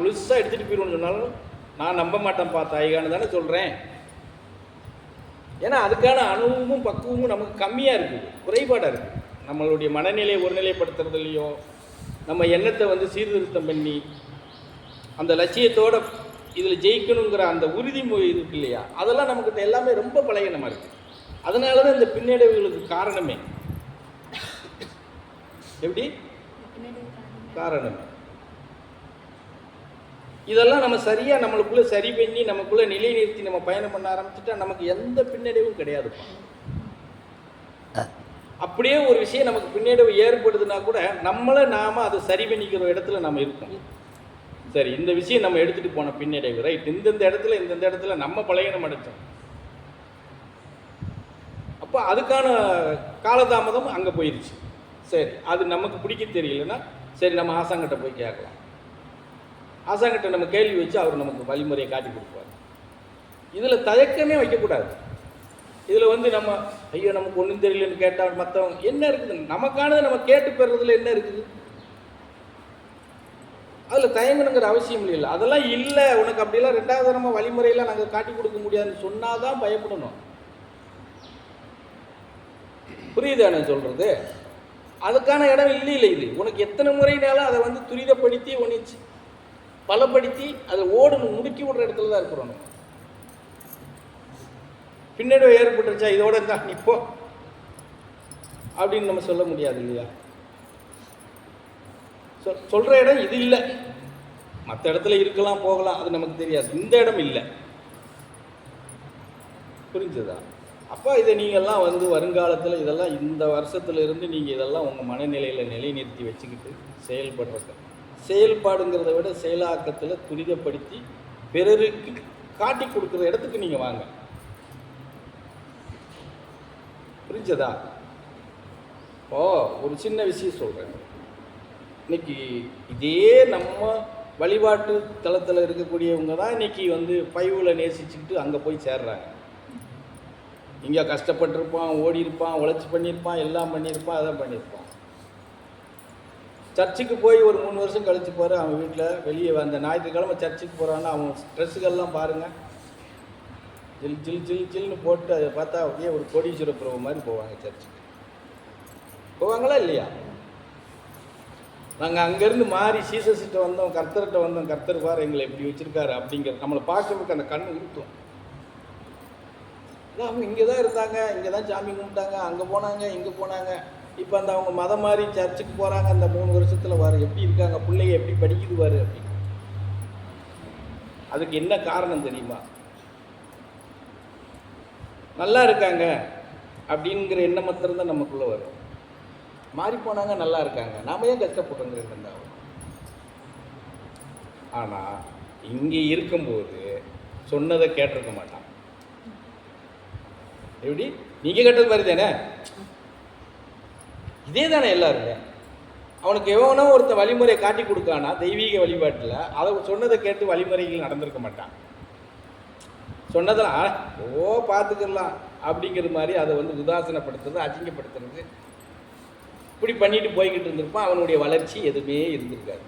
முழுசாக எடுத்துகிட்டு போயிடுவோன்னு சொன்னாலும் நான் நம்ப மாட்டேன்ப்பா தாய்கான்னு தானே சொல்கிறேன். ஏன்னா அதுக்கான அனுபவமும் பக்குவமும் நமக்கு கம்மியாக இருக்குது, குறைபாடாக இருக்குது. நம்மளுடைய மனநிலையை ஒருநிலைப்படுத்துறதுலையோ நம்ம எண்ணத்தை வந்து சீர்திருத்தம் பண்ணி அந்த லட்சியத்தோட இதில் ஜெயிக்கணுங்கிற அந்த உறுதிமொழி இருக்கு இல்லையா, அதெல்லாம் நமக்கிட்ட எல்லாமே ரொம்ப பலகீனமாக இருக்குது. அதனால தான் இந்த பின்னடைவுகளுக்கு காரணமே. எப்படி காரணமே இதெல்லாம் நம்ம சரியாக நம்மளுக்குள்ளே சரி பண்ணி நமக்குள்ளே நிலைநிறுத்தி நம்ம பயணம் பண்ண ஆரம்பிச்சுட்டா நமக்கு எந்த பின்னடைவும் கிடையாதுப்பா. அப்படியே ஒரு விஷயம் நமக்கு பின்னடைவு ஏற்படுதுன்னா கூட நம்மளை நாம அதை சரி பண்ணிக்கிற இடத்துல நம்ம இருக்கோம். சரி, இந்த விஷயம் நம்ம எடுத்துகிட்டு போன பின்னடைவு ரைட், இந்தந்த இடத்துல நம்ம பலகீனம் அடைச்சோம். அப்போ அதுக்கான காலதாமதம் அங்கே போயிடுச்சு. சரி, அது நமக்கு பிடிக்க தெரியலன்னா சரி நம்ம ஆசாங்கிட்ட போய் கேட்கலாம். ஆசாங்கிட்ட நம்ம கேள்வி வச்சு அவர் நமக்கு வழிமுறையை காட்டி கொடுப்பார். இதில் தயக்கமே வைக்கக்கூடாது. இதில் வந்து நம்ம ஐயோ நமக்கு ஒன்றும் தெரியலன்னு கேட்டால் மற்றவங்க என்ன இருக்குது, நமக்கானதை நம்ம கேட்டு பெறுறதுல என்ன இருக்குது, அதில் தயங்கணுங்கிற அவசியம் இல்லை. அதெல்லாம் இல்லை, உனக்கு அப்படிலாம் ரெண்டாவது தரமாக வழிமுறையெல்லாம் நாங்கள் காட்டி கொடுக்க முடியாதுன்னு சொன்னால் தான் பயப்படணும். புரியுதா நான் சொல்கிறது? அதுக்கான இடம் இல்லை. இது உனக்கு எத்தனை முறைனாலும் அதை வந்து துரிதப்படுத்தி ஒன்றிச்சு பலப்படுத்தி அதை ஓடணும் முடுக்கி விடுற இடத்துல தான் இருக்கிறோம். பின்னடைவு ஏற்பட்டுருச்சா இதோட தான் இப்போ அப்படின்னு நம்ம சொல்ல முடியாது இல்லையா. சொல்கிற இடம் இது இல்லை, மற்ற இடத்துல இருக்கலாம் போகலாம், அது நமக்கு தெரியாது. இந்த இடம் இல்லை, புரிஞ்சதா? அப்போ இதை நீங்கள்லாம் வந்து வருங்காலத்தில் இதெல்லாம் இந்த வருஷத்துல இருந்து நீங்கள் இதெல்லாம் உங்கள் மனநிலையில் நிலைநிறுத்தி வச்சுக்கிட்டு செயல்படுறது. செயல்பாடுங்கிறத விட செயலாக்கத்தில் துரிதப்படுத்தி பிறருக்கு காட்டி கொடுக்குற இடத்துக்கு நீங்கள் வாங்க. புரிஞ்சதா? ஒரு சின்ன விஷயம் சொல்கிறேன். இன்னைக்கு இதே நம்ம வழிபாட்டு தளத்தில் இருக்கக்கூடியவங்க தான் இன்னைக்கு வந்து பைவில் நேசிச்சுக்கிட்டு அங்கே போய் சேர்றாங்க. இங்கே கஷ்டப்பட்டிருப்பான், ஓடி இருப்பான், உழைச்சி பண்ணியிருப்பான், எல்லாம் பண்ணியிருப்பான், அதான் பண்ணியிருப்பான். சர்ச்சுக்கு போய் ஒரு 3 வருஷம் கழிச்சு போகிற அவன் வீட்டில் வெளியே வந்த ஞாயிற்றுக்கிழமை சர்ச்சுக்கு போகிறான்னா அவன் ட்ரெஸ்ஸுகள்லாம் பாருங்கள், ஜில் ஜில் ஜில் ஜில்னு போட்டு அதை பார்த்தா அப்படியே ஒரு கோடீஸ்வர பிரபு மாதிரி போவாங்க. சர்ச்சுக்கு போவாங்களா இல்லையா? நாங்கள் அங்கேருந்து மாறி சீசஸ்கிட்ட வந்தோம், கர்த்தர்கிட்ட வந்தோம், கர்த்தர் பாரு எங்களை எப்படி வச்சுருக்காரு அப்படிங்கிறது நம்மளை பார்க்கறதுக்கு அந்த கண்ணு இருக்கும். அவங்க இங்கே தான் இருந்தாங்க, இங்கே தான் சாமி கும்பிட்டாங்க, அங்கே போனாங்க, இங்கே போனாங்க. இப்போ அந்த அவங்க மதம் மாதிரி சர்ச்சுக்கு போகிறாங்க. அந்த 3 வருஷத்தில் வாரு எப்படி இருக்காங்க, பிள்ளைங்க எப்படி படிக்குது வாரு அப்படின்னு. அதுக்கு என்ன காரணம் தெரியுமா? நல்லா இருக்காங்க அப்படிங்கிற எண்ணம் மாத்திரம் தான் நமக்குள்ளே வரும். மாறி போனாங்க, நல்லா இருக்காங்க, நாம ஏன் கஷ்டப்படுறோங்கிற எண்ணம் தான் வரும். ஆனால் இங்கே இருக்கும்போது சொன்னதை கேட்டிருக்க மாட்டான். எப்படி நீங்கள் கேட்டது மாதிரி தானே, இதே தானே எல்லாருமே. அவனுக்கு எவனோ ஒருத்த வழிமுறையை காட்டி கொடுக்கானா தெய்வீக வழிபாட்டில், அதை சொன்னதை கேட்டு வழிமுறைகள் நடந்திருக்க மாட்டான். சொன்னதெல்லாம் பார்த்துக்கலாம் அப்படிங்கிற மாதிரி அதை வந்து உதாசனப்படுத்துறது, அசிங்கப்படுத்துறது, இப்படி பண்ணிட்டு போய்கிட்டு இருந்திருப்பான். அவனுடைய வளர்ச்சி எதுவுமே இருந்திருக்காது,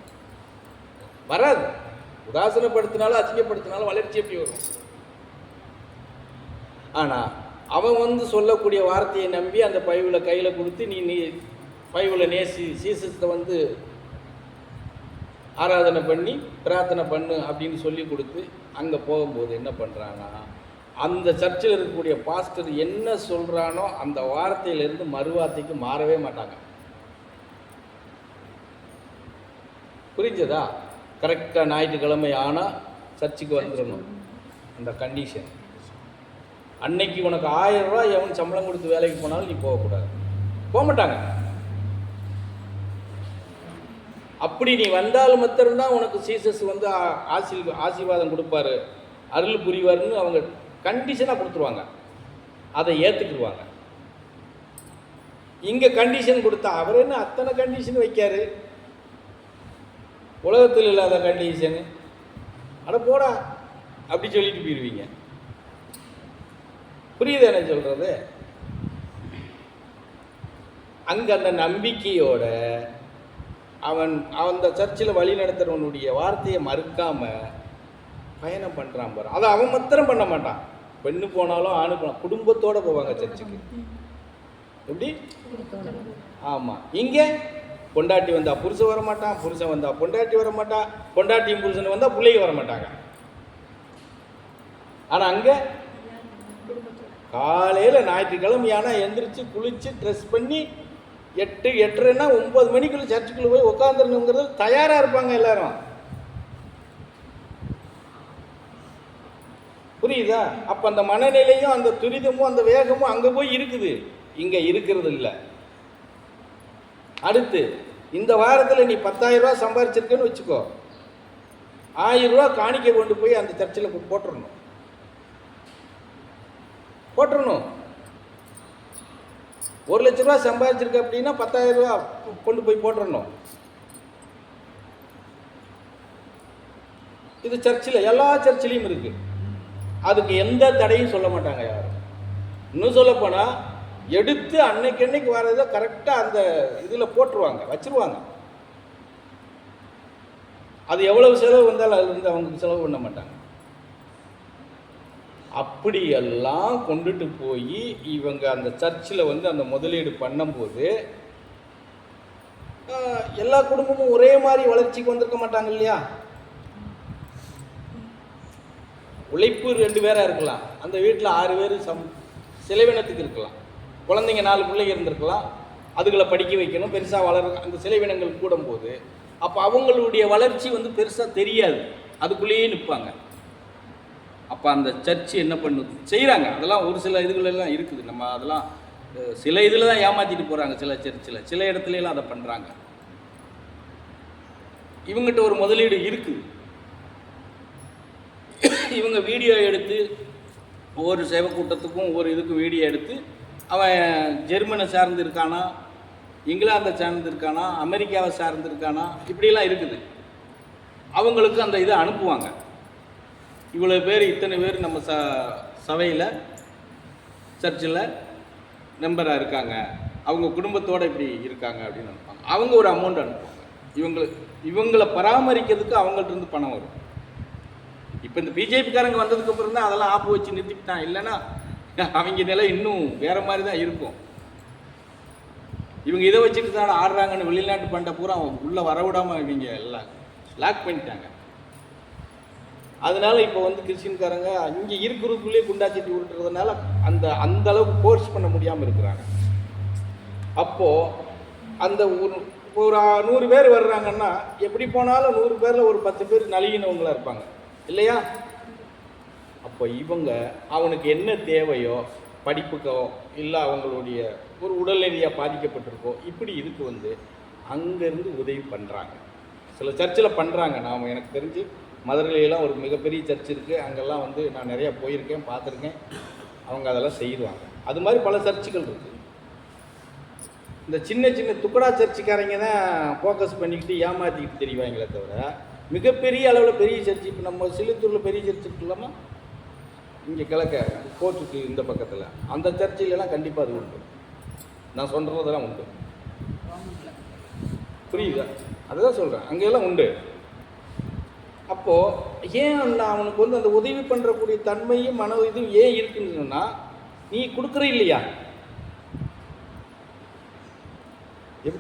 வராது. உதாசனப்படுத்தினாலும் அசிங்கப்படுத்தினாலும் வளர்ச்சி எப்படி வரும்? ஆனால் அவன் வந்து சொல்லக்கூடிய வார்த்தையை நம்பி அந்த பைவில் கையில் கொடுத்து நீ பைவில் நேசி சீசத்தை வந்து ஆராதனை பண்ணி பிரார்த்தனை பண்ணு அப்படின்னு சொல்லி கொடுத்து அங்கே போகும்போது என்ன பண்ணுறான்னா, அந்த சர்ச்சில் இருக்கக்கூடிய பாஸ்டர் என்ன சொல்கிறானோ அந்த வார்த்தையிலேருந்து மறுவார்த்தைக்கு மாறவே மாட்டாங்க. புரிஞ்சதா? கரெக்டாக ஞாயிற்றுக்கிழமை ஆனால் சர்ச்சுக்கு வந்துடணும், அந்த கண்டிஷன். அன்னைக்கு உனக்கு 1000 ரூபா எவன் சம்பளம் கொடுத்து வேலைக்கு போனாலும் நீ போகக்கூடாது, போக மாட்டாங்க. அப்படி நீ வந்தாலும் மாத்திரம்தான் உனக்கு சீசஸ் வந்து ஆசீர்வாதம் கொடுப்பாரு, அருள் புரிவாருன்னு அவங்க கண்டிஷனாக கொடுத்துருவாங்க, அதை ஏற்றுக்குருவாங்க. இங்கே கண்டிஷன் கொடுத்தா அவர் என்ன அத்தனை கண்டிஷன் வைக்காரு, உலகத்தில் இல்லாத கண்டிஷனு, அட போடா அப்படி சொல்லிட்டு போயிடுவீங்க. புரியுது என்ன சொல்கிறது? அங்கே அந்த நம்பிக்கையோட அந்த சர்ச்சில் வழி நடத்துகிறவனுடைய வார்த்தையை மறுக்காமல் பயணம் பண்ணுறான் பாரு. அதை அவன் மாத்திரம் பண்ண மாட்டான், பெண்ணு போனாலும் ஆணு போனாலும் குடும்பத்தோடு போவாங்க சர்ச்சுக்கு. எப்படி? ஆமாம். இங்கே பொண்டாட்டி வந்தால் புருஷன் வர மாட்டான், புருஷன் வந்தால் பொண்டாட்டி வர மாட்டான், பொண்டாட்டியும் புருஷன் வந்தால் பிள்ளைங்க வர மாட்டாங்க. ஆனால் அங்கே காலையில் ஞாயிற்றுக்கிழமையானா எந்திரிச்சு குளித்து ட்ரெஸ் பண்ணி 8:30ன்னா 9 மணிக்குள்ள சர்ச்சுக்குள்ளே போய் உட்காந்துருணுங்கிறது தயாராக இருப்பாங்க எல்லாரும். புரியுதா? அப்போ அந்த மனநிலையும் அந்த துரிதமும் அந்த வேகமும் அங்கே போய் இருக்குது, இங்கே இருக்கிறது இல்லை. அடுத்து இந்த வாரத்தில் நீ 10,000 ரூபா சம்பாரிச்சிருக்கேன்னு வச்சுக்கோ, 1000 ரூபா காணிக்கை கொண்டு போய் அந்த சர்ச்சில் போட்டுறணும். 1 லட்ச ரூபா சம்பாதிச்சிருக்க அப்படின்னா 10,000 ரூபா கொண்டு போய் போட்டுறணும். இது சர்ச்சில், எல்லா சர்ச்சிலையும் இருக்கு. அதுக்கு எந்த தடையும் சொல்ல மாட்டாங்க யாரும். இன்னும் சொல்ல போனால் எடுத்து அன்னைக்கு வரதை கரெக்டாக அந்த இதில் போட்டுருவாங்க, வச்சிருவாங்க. அது எவ்வளவு செலவு வந்தாலும் அதுலேருந்து அவங்க செலவு பண்ண மாட்டாங்க. அப்படியெல்லாம் கொண்டுட்டு போய் இவங்க அந்த சர்ச்சில் அந்த முதலீடு பண்ணும்போது எல்லா குடும்பமும் ஒரே மாதிரி வளர்ச்சிக்கு வந்திருக்க மாட்டாங்க இல்லையா? உழைப்பு 2 பேராக இருக்கலாம், அந்த வீட்டில் 6 பேர் செலவினத்துக்கு இருக்கலாம், குழந்தைங்க 4 பிள்ளைங்க இருந்திருக்கலாம், அதுகளை படிக்க வைக்கணும், பெருசாக வளர அந்த செலவினங்கள் கூடும்போது அப்போ அவங்களுடைய வளர்ச்சி பெருசாக தெரியாது, அதுக்குள்ளேயே நிற்பாங்க. அப்போ அந்த சர்ச்சு என்ன பண்ணுது செய்கிறாங்க, அதெல்லாம் ஒரு சில இதுகளெல்லாம் இருக்குது. நம்ம அதெல்லாம் சில இதில் தான் ஏமாற்றிட்டு போகிறாங்க, சில சர்ச்சில் சில இடத்துலலாம் அதை பண்ணுறாங்க. இவங்ககிட்ட ஒரு முதலீடு இருக்குது, இவங்க வீடியோ எடுத்து ஒவ்வொரு சேவை கூட்டத்துக்கும் ஒவ்வொரு இதுக்கும் வீடியோ எடுத்து அவன் ஜெர்மனை சார்ந்து இருக்கானா, இங்கிலாந்தை சார்ந்து இருக்கானா, அமெரிக்காவை சார்ந்து இருக்கானா, இப்படிலாம் இருக்குது. அவங்களுக்கு அந்த இதை அனுப்புவாங்க. இவ்வளோ பேர் இத்தனை பேர் நம்ம சபையில் சர்ச்சில் மெம்பராக இருக்காங்க, அவங்க குடும்பத்தோடு இப்படி இருக்காங்க அப்படின்னு அனுப்புவாங்க. அவங்க ஒரு அமௌண்ட் அனுப்புவாங்க. இவங்களை பராமரிக்கிறதுக்கு அவங்கள்ட்ட பணம் வரும். இப்போ இந்த பிஜேபிக்காரங்க வந்ததுக்கப்புறம் தான் அதெல்லாம் ஆப்பு வச்சு நிறுத்திட்டான், இல்லைன்னா அவங்க நிலை இன்னும் வேறு மாதிரி தான் இருக்கும். இவங்க இதை வச்சுட்டு தான் ஆடுறாங்கன்னு வெளிநாட்டு பண்டை பூரா உள்ளே வரவிடாமல் இவங்க எல்லாம் லாக் பண்ணிட்டாங்க. அதனால இப்போ கிறிஸ்டின்காரங்க இங்கே இருக்கிறதுக்குள்ளேயே குண்டாச்சட்டி உருட்டுறதுனால அந்த அளவுக்கு ஃபோர்ஸ் பண்ண முடியாமல் இருக்கிறாங்க. அப்போது அந்த ஒரு 100 பேர் வர்றாங்கன்னா எப்படி போனாலும் 100 பேரில் ஒரு 10 பேர் நலிகினவங்களாக இருப்பாங்க இல்லையா? அப்போ இவங்க அவனுக்கு என்ன தேவையோ, படிப்புக்கோ இல்லை அவங்களுடைய ஒரு உடல்நிலையாக பாதிக்கப்பட்டிருக்கோ, இப்படி இதுக்கு அங்கேருந்து உதவி பண்ணுறாங்க. சில சர்ச்சில் பண்ணுறாங்க. நாம் எனக்கு தெரிஞ்சு மதுரையிலாம் ஒரு மிகப்பெரிய சர்ச் இருக்குது, அங்கெல்லாம் நான் நிறையா போயிருக்கேன், பார்த்துருக்கேன். அவங்க அதெல்லாம் செய்வாங்க. அது மாதிரி பல சர்ச்சுகள் இருக்குது. இந்த சின்ன சின்ன துக்கடா சர்ச்சுக்காரங்க தான் ஃபோக்கஸ் பண்ணிக்கிட்டு ஏமாற்றிக்கிட்டு தெரிவாங்களே தவிர, மிகப்பெரிய அளவில் பெரிய சர்ச்சு இப்போ நம்ம சிலுத்தூரில் பெரிய சர்ச்சு இல்லாமல் இங்கே கிழக்க கோர்ட்டுக்கு இந்த பக்கத்தில் அந்த சர்ச்சிலலாம் கண்டிப்பாக அது உண்டு. நான் சொல்கிறதெல்லாம் உண்டு, புரியுதா? அதுதான் சொல்கிறேன், அங்கெல்லாம் உண்டு. அப்போது ஏன் அவனுக்கு அந்த உதவி பண்ணுறக்கூடிய தன்மையும் மன இதுவும் ஏன் இருக்குன்னு சொன்னால், நீ கொடுக்குற இல்லையா?